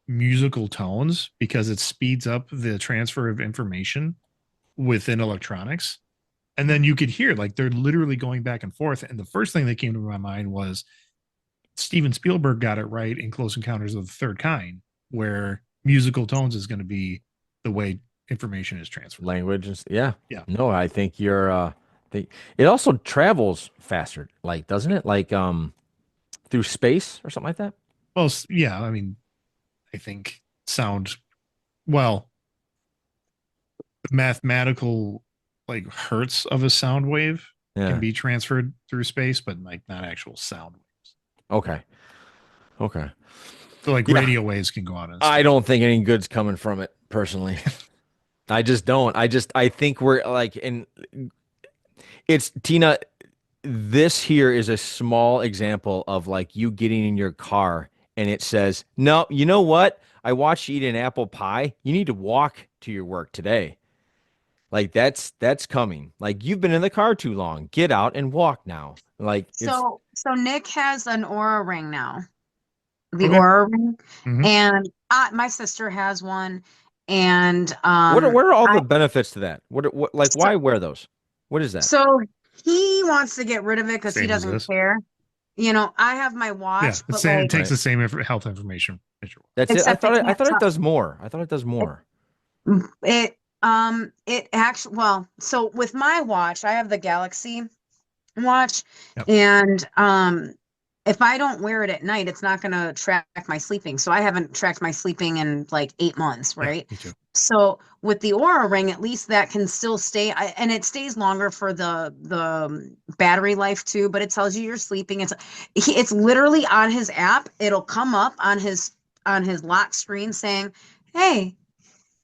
musical tones because it speeds up the transfer of information within electronics. And then you could hear like they're literally going back and forth. And the first thing that came to my mind was Steven Spielberg got it right in Close Encounters of the Third Kind, where musical tones is going to be the way information is transferred. Language and yeah. Yeah. No, I think you're think it also travels faster, like, doesn't it? Like through space or something like that? Well, yeah. I mean, I think sound, well, mathematical like hertz of a sound wave can Yeah. be transferred through space, but like not actual sound waves. Okay. Okay. So like Yeah. radio waves can go out in I space. don't think any good's coming from it personally. I just don't. I think we're like in it's Tina, this here is a small example of like you getting in your car and it says, "No, you know what? I watched you eat an apple pie. You need to walk to your work today." Like that's coming. Like you've been in the car too long. Get out and walk now. Like it's So So Nick has an Aura ring now, the Okay. Aura ring, Mhm. and my sister has one, and What are all I the benefits to that? What like so, why wear those? What is that? so he wants to get rid of it because he Same as doesn't this. care. I have my Yeah, watch, the but same. It like, takes Right. the same health information as your That's it. I except it thought I can't thought it talk. does more. I thought it does more. It actually, well, so with my watch, I have the Galaxy watch, Yep. and if I don't wear it at night, it's not going to track my sleeping. So I haven't tracked my sleeping in like 8 months, Yeah, right? me too. So with the Aura ring, at least that can still stay, and it stays longer for the battery life too. But it tells you you're sleeping. It's literally on his app. It'll come up on his lock screen saying, "Hey,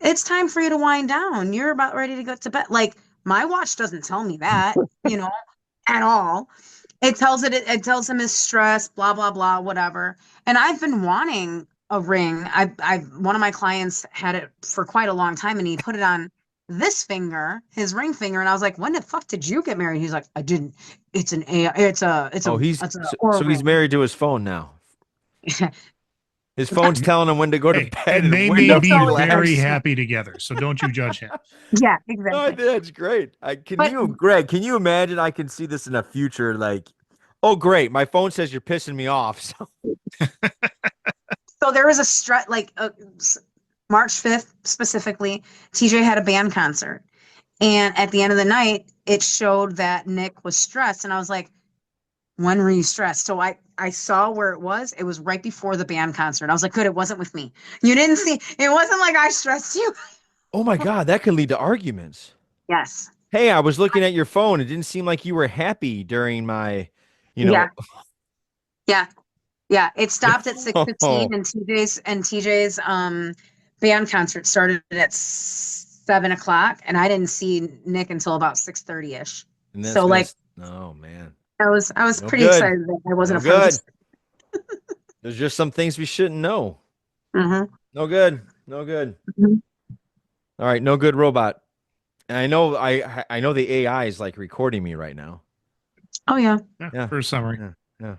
it's time for you to wind down. You're about ready to go to bed." Like my watch doesn't tell me that, at all. It tells him his stress, blah, blah, blah, whatever. And I've been wanting a ring. One of my clients had it for quite a long time and he put it on this finger, his ring finger. And I was like, when the fuck did you get married? He's like, I didn't. It's an A, Oh, it's a so Aura he's ring. married to his phone now. His phone's telling him when to go to Hey, bed and and they when may to It's be always very relax. happy together. So don't you judge him. Yeah, No, I exactly. think that's great. But Greg, can you imagine? I can see this in the future. Like, oh, great. My phone says you're pissing me off. So, so there was a March 5th specifically, TJ had a band concert. And at the end of the night, it showed that Nick was stressed. And I was like, when were you stressed? So I saw where it was. It was right before the band concert. I was like, good, it wasn't with me. You didn't see, it wasn't like I stressed you. oh my God, that can lead to arguments. Yes. Hey, I was looking at your phone. It didn't seem like you were happy during my, you Yeah. know, Yeah. Yeah. It stopped at 6:15 oh, and TJ's band concert started at 7 o'clock. And I didn't see Nick until about 6:30-ish. and that's So gonna, like oh man, I was no pretty good, excited that I wasn't no a part of good. this. There's just some things we shouldn't know. Hmm. No good, no good. All right, no good robot. And I know the AI is like recording me right now. Oh yeah. Yeah, Yeah, for a summary. yeah, yeah.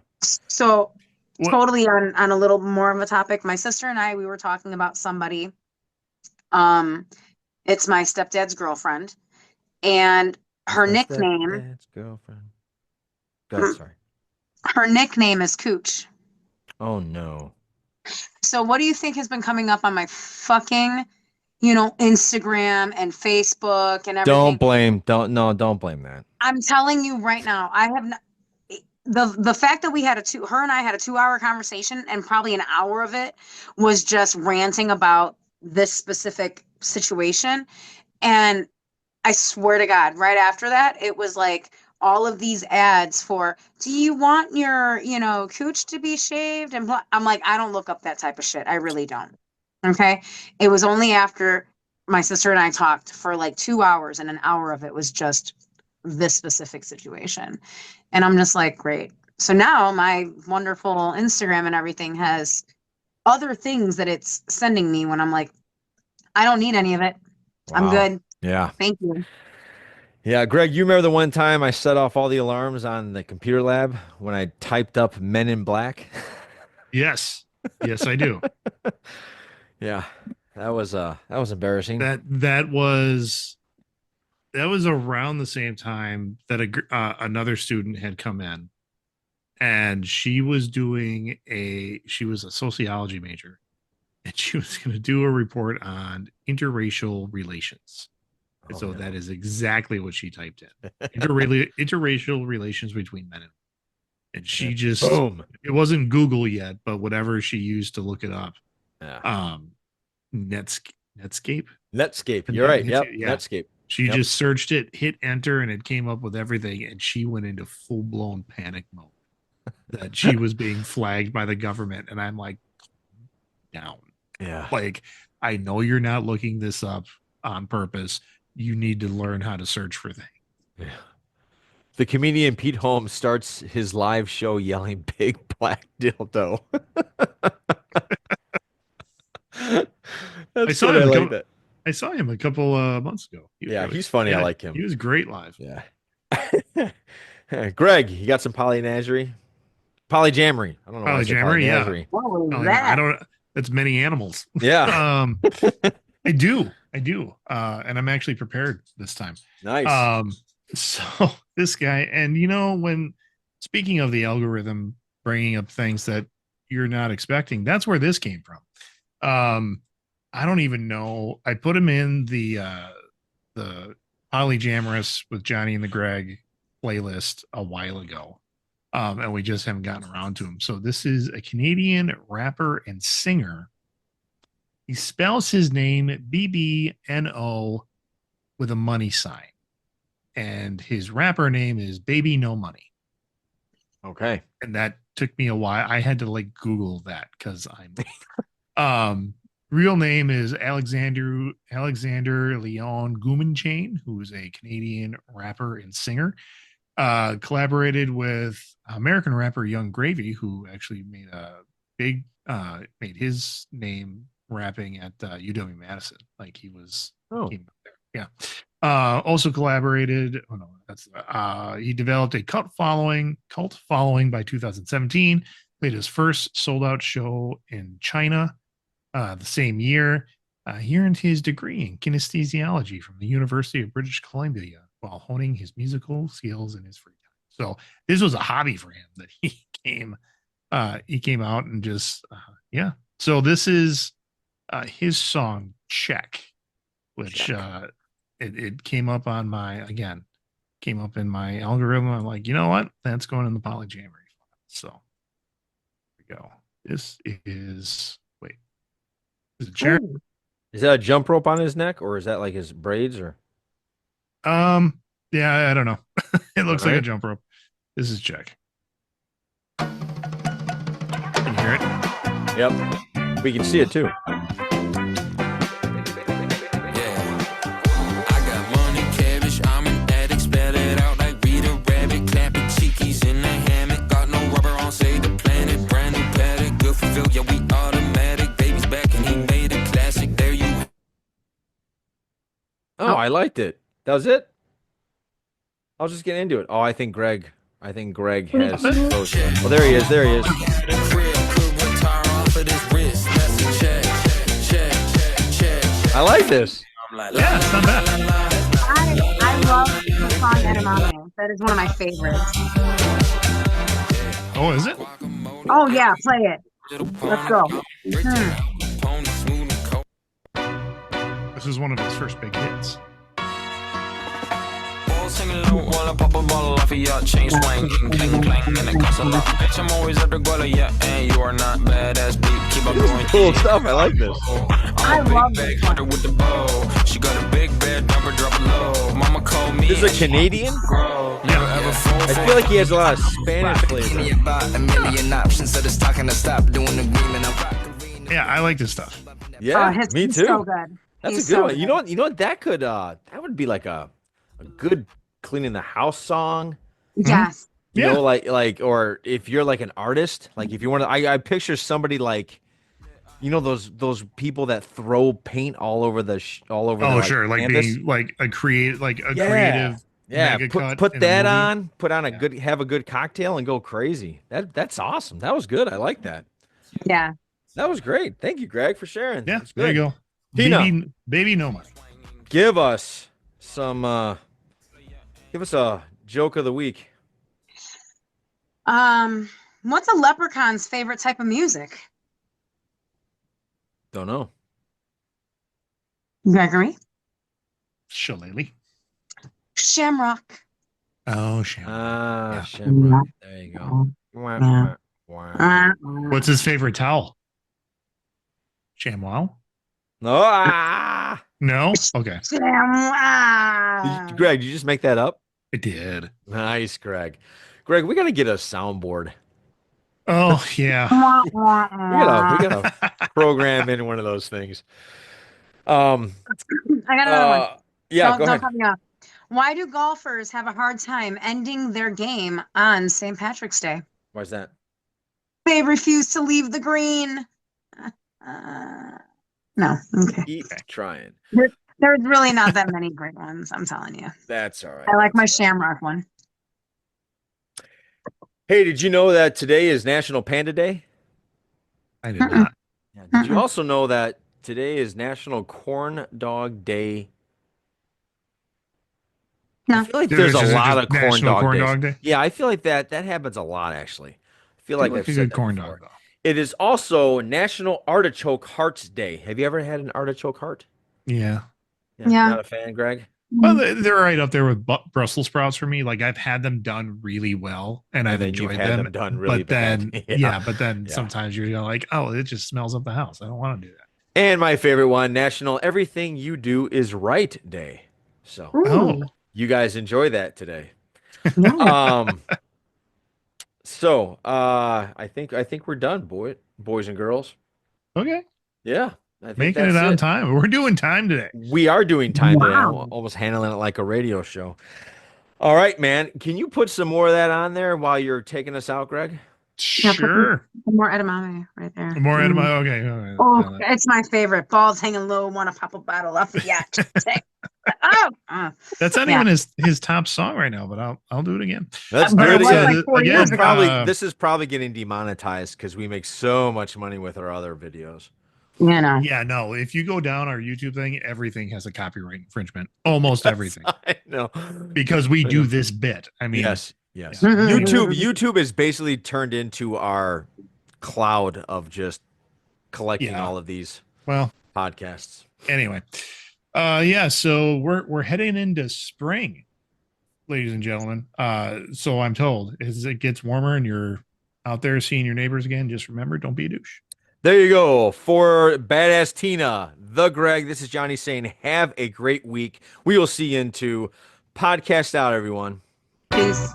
So What? totally on a little more of a topic, my sister and I, we were talking about somebody. Um, it's my stepdad's girlfriend, and That's her my nickname, stepdad's girlfriend. Go ahead, sorry. her nickname is Cooch. Oh no. So what do you think has been coming up on my fucking, Instagram and Facebook and everything? Don't blame that. I'm telling you right now, I have not, the fact that her and I had a 2 hour conversation and probably an hour of it was just ranting about this specific situation. And I swear to God, right after that, it was like all of these ads for, do you want your, cooch to be shaved? And I'm like, I don't look up that type of shit. I really don't. Okay. It was only after my sister and I talked for like 2 hours, and an hour of it was just this specific situation. And I'm just like, great. So now my wonderful Instagram and everything has other things that it's sending me when I'm like, I don't need any of it. I'm Wow. good. Yeah. Thank you. Yeah, Greg, you remember the one time I set off all the alarms on the computer lab when I typed up Men in Black? Yes. Yes, I do. Yeah. That was embarrassing. That was around the same time that another student had come in, and she was a sociology major, and she was going to do a report on interracial relations. And Oh, so no. that is exactly what she typed in: interracial relations between men and women. And she just, Boom. it wasn't Google yet, but whatever she used to look it up, Yeah. Netscape. Netscape. You're right. Yep. Yeah. Netscape. She Yep. just searched it, hit enter, and it came up with everything. And she went into full blown panic mode that she was being flagged by the government. And I'm like, down. Yeah. Like, I know you're not looking this up on purpose. You need to learn how to search for things. Yeah. The comedian Pete Holmes starts his live show yelling big black dildo. That's saw good. I him like that. I saw him a couple months ago. Yeah, he's funny. I like him. He was great live. Yeah. Greg, you got some polynagerie? Polyjamory. I don't know why I said Polyjamory, yeah. polyamory. What was Oh, that? I don't. That's many animals. Yeah. I do. And I'm actually prepared this time. Nice. So this guy, and when speaking of the algorithm bringing up things that you're not expecting, that's where this came from. I don't even know. I put him in the Polyjamorous with Johnny and the Greg playlist a while ago. And we just haven't gotten around to him. So this is a Canadian rapper and singer. He spells his name BBNO with a money sign. And his rapper name is Baby No Money. Okay. And that took me a while. I had to like Google that because I'm real name is Alexander Leon Gumenchain, who's a Canadian rapper and singer. Collaborated with American rapper Young Gravy, who actually made made his name rapping at UW Madison. Like he was came up there. Yeah. Also collaborated. Oh no, that's he developed a cult following by 2017. Played his first sold out show in China the same year. He earned his degree in kinesthesiology from the University of British Columbia while honing his musical skills in his free time. So this was a hobby for him that he came out and just yeah. So this is his song Check, which it came up on came up in my algorithm. I'm like, you know what? That's going in the Polyjamory file. So here we go. This is is it Jared? Is that a jump rope on his neck, or is that like his braids, or? Yeah, I don't know. It looks like a Right. jump rope. This is Check. Can you hear it? Yep. We can see it too. Oh, I liked it. That was it. I was just getting into it. Oh, I think Greg has close. Oh, there he is. There he is. I like this. Yeah, it's not bad. I love the song Edamame. That is one of my favorites. Oh, is it? Oh yeah, play it. Let's go. This is one of his first big hits. Singing low while I pop a bottle off of your chain swing, clang clang, and it costs a lot. Bitch, I'm always at the guala, yeah, and you are not badass beat. Keep up going. Cool stuff. I like this. I love this Bag hunter with the bow. She got a big bed, number drop it low. Mama called me. This is a Canadian? Never ever fall. I feel like he has a lot of Spanish flavor. About a million options, so it's talking to stop doing the agreement. Yeah, I like this stuff. Yeah, he's me too. So good. That's He's a good so one. You know what? That could that would be like a good cleaning the house song. Yes. You Yeah. know, or if you're like an artist, like if you want to, I picture somebody like, those people that throw paint all over Oh, the sure, like canvas. being like a creative Yeah, mega cut put in a that movie. on, have a good cocktail and go crazy. That's awesome. That was good. I like that. Yeah. That was great. Thank you, Greg, for sharing. Yeah, That's there you good. go. Tina. Baby no money. Give us some give us a joke of the week. What's a leprechaun's favorite type of music? Don't know. Gregory? Shillelagh. Shamrock. Oh, shit. Ah, Shamrock. There you go. Wah, Yeah. wah, wah. What's his favorite towel? ShamWow? No, ah! No? Okay. Shamrock. Greg, did you just make that up? I did. Nice, Greg. Greg, we got to get a soundboard. Oh, yeah. We gotta program in one of those things. I got another one. Yeah, go Don't ahead. cut me off. Why do golfers have a hard time ending their game on St. Patrick's Day? Why's that? They refuse to leave the green. No. Okay. Keep trying. There's really not that many great ones, I'm telling you. That's all right. I like my That's all right. Shamrock one. Hey, did you know that today is National Panda Day? I did not. Yeah. Did you also know that today is National Corn Dog Day? I No. feel like Dude, there's a is it lot just of corn National dog Corn days. Dog Day? Yeah, I feel like that happens a lot actually. I feel Do like like I've a said good that corn before. dog though. It is also National Artichoke Hearts Day. Have you ever had an artichoke heart? Yeah. Yeah, Yeah. not a fan, Greg. Well, they're right up there with Brussels sprouts for me. Like I've had them done really well, and I've then you've enjoyed had them. them done really But bad. then, Yeah. but then Yeah. sometimes you're like, oh, it just smells up the house. I don't want to do that. And my favorite one, National Everything You Do Is Right Day. So Oh, you guys enjoy that today. Yeah. I think we're done, boys and girls. okay. Yeah, I think Making it that's on time. We're doing time today. We are doing time today. I'm Wow. almost handling it like a radio show. All right, man. Can you put some more of that on there while you're taking us out, Greg? Yeah, put Sure. more edamame right there. More Mm. edamame. Okay. Okay. Oh, it's my favorite. Balls hanging low. Want to pop a bottle off the yacht. That's not Yeah. even his top song right now, but I'll do it again. Let's But do it it was again. like 4 years ago. This is probably getting demonetized because we make so much money with our other videos. You know. Yeah, no. If you go down our YouTube thing, everything has a copyright infringement. Almost everything. I know. Because we do this bit. I mean, Yes. Yeah. YouTube is basically turned into our cloud of just collecting all of these well, podcasts. anyway. Yeah, so we're heading into spring, ladies and gentlemen. So I'm told as it gets warmer and you're out there seeing your neighbors again, just remember, don't be a douche. There you go. For Badass Tina, the Greg, this is Johnny saying, have a great week. We will see you into podcast out, everyone. Peace.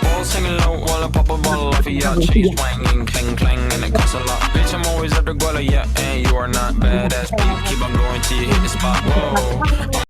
Balls hanging low while I pop a bottle off a yacht. Chain swinging, clang clang, and it costs a lot. Bitch, I'm always at the guala, yeah, and you are not badass beat. Keep on going till you hit the spot. Whoa.